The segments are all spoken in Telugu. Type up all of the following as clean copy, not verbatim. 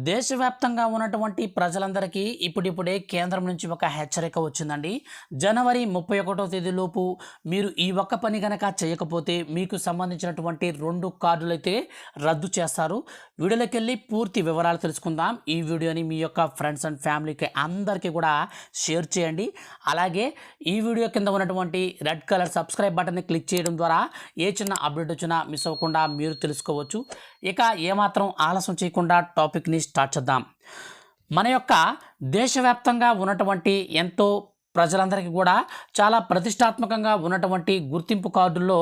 దేశవ్యాప్తంగా ఉన్నటువంటి ప్రజలందరికీ ఇప్పుడిప్పుడే కేంద్రం నుంచి ఒక హెచ్చరిక వచ్చిందండి. జనవరి 31వ తేదీలోపు మీరు ఈ ఒక్క పని గనక చేయకపోతే మీకు సంబంధించినటువంటి 2 కార్డులైతే రద్దు చేస్తారు. వీడియోలోకెళ్ళి పూర్తి వివరాలు తెలుసుకుందాం. ఈ వీడియోని మీ యొక్క ఫ్రెండ్స్ అండ్ ఫ్యామిలీకి అందరికీ కూడా షేర్ చేయండి. అలాగే ఈ వీడియో కింద ఉన్నటువంటి రెడ్ కలర్ సబ్స్క్రైబ్ బటన్ని క్లిక్ చేయడం ద్వారా ఏ చిన్న అప్డేట్ వచ్చినా మిస్ అవ్వకుండా మీరు తెలుసుకోవచ్చు. ఇక ఏమాత్రం ఆలస్యం చేయకుండా టాపిక్ని స్టార్ట్ చేద్దాం. మన యొక్క దేశవ్యాప్తంగా ఉన్నటువంటి ఎంతో ప్రజలందరికీ కూడా చాలా ప్రతిష్టాత్మకంగా ఉన్నటువంటి గుర్తింపు కార్డుల్లో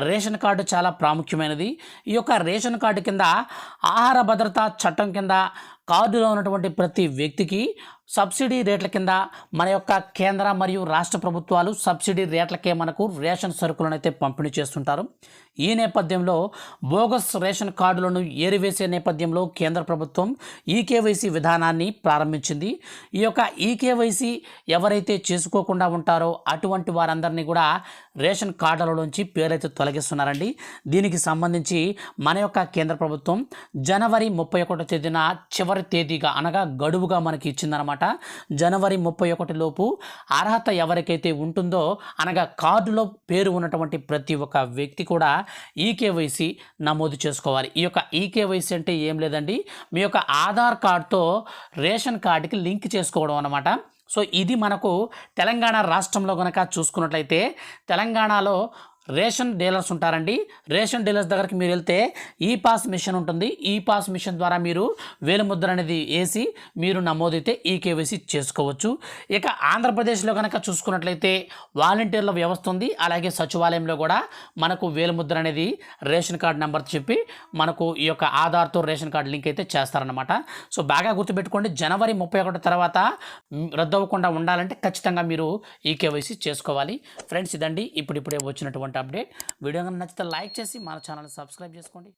రేషన్ కార్డు చాలా ప్రాముఖ్యమైనది. ఈ యొక్క రేషన్ కార్డు కింద ఆహార భద్రతా చట్టం కింద కార్డులో ఉన్నటువంటి ప్రతి వ్యక్తికి సబ్సిడీ రేట్ల కింద మన యొక్క కేంద్ర మరియు రాష్ట్ర ప్రభుత్వాలు సబ్సిడీ రేట్లకే మనకు రేషన్ సరుకులను అయితే పంపిణీ చేస్తుంటారు. ఈ నేపథ్యంలో బోగస్ రేషన్ కార్డులను ఏరివేసే నేపథ్యంలో కేంద్ర ప్రభుత్వం ఈకేవైసీ విధానాన్ని ప్రారంభించింది. ఈ యొక్క ఈకేవైసీ ఎవరైతే చేసుకోకుండా ఉంటారో అటువంటి వారందరినీ కూడా రేషన్ కార్డులలోంచి పేరైతే తొలగిస్తున్నారండి. దీనికి సంబంధించి మన యొక్క కేంద్ర ప్రభుత్వం జనవరి 31వ తేదీన చివరి తేదీగా అనగా గడువుగా మనకి ఇచ్చిందనమాట. జనవరి 31 లోపు అర్హత ఎవరికైతే ఉంటుందో అనగా కార్డులో పేరు ఉన్నటువంటి ప్రతి ఒక్క వ్యక్తి కూడా ఈకేవైసీ నమోదు చేసుకోవాలి. ఈ యొక్క ఈకేవైసీ అంటే ఏం లేదండి, మీ యొక్క ఆధార్ కార్డుతో రేషన్ కార్డుకి లింక్ చేసుకోవడం అన్నమాట. సో ఇది మనకు తెలంగాణ రాష్ట్రంలో కనుక చూసుకున్నట్లయితే తెలంగాణలో రేషన్ డీలర్స్ ఉంటారండి. రేషన్ డీలర్స్ దగ్గరికి మీరు వెళ్తే ఈ పాస్ మిషన్ ఉంటుంది. ఈ పాస్ మిషన్ ద్వారా మీరు వేలిముద్ర అనేది వేసి మీరు నమోదైతే ఈకేవైసీ చేసుకోవచ్చు. ఇక ఆంధ్రప్రదేశ్లో కనుక చూసుకున్నట్లయితే వాలంటీర్ల వ్యవస్థ ఉంది. అలాగే సచివాలయంలో కూడా మనకు వేలిముద్ర అనేది రేషన్ కార్డు నెంబర్ చెప్పి మనకు ఈ యొక్క ఆధార్తో రేషన్ కార్డు లింక్ అయితే చేస్తారనమాట. సో బాగా గుర్తుపెట్టుకోండి, జనవరి 31 తర్వాత రద్దు అవ్వకుండా ఉండాలంటే ఖచ్చితంగా మీరు ఈకేవైసీ చేసుకోవాలి. ఫ్రెండ్స్, ఇదండి ఇప్పుడిప్పుడే వచ్చినటువంటి అప్డేట్. వీడియో కనుక నచ్చితే లైక్ చేసి మన ఛానల్ సబ్స్క్రైబ్ చేసుకోండి.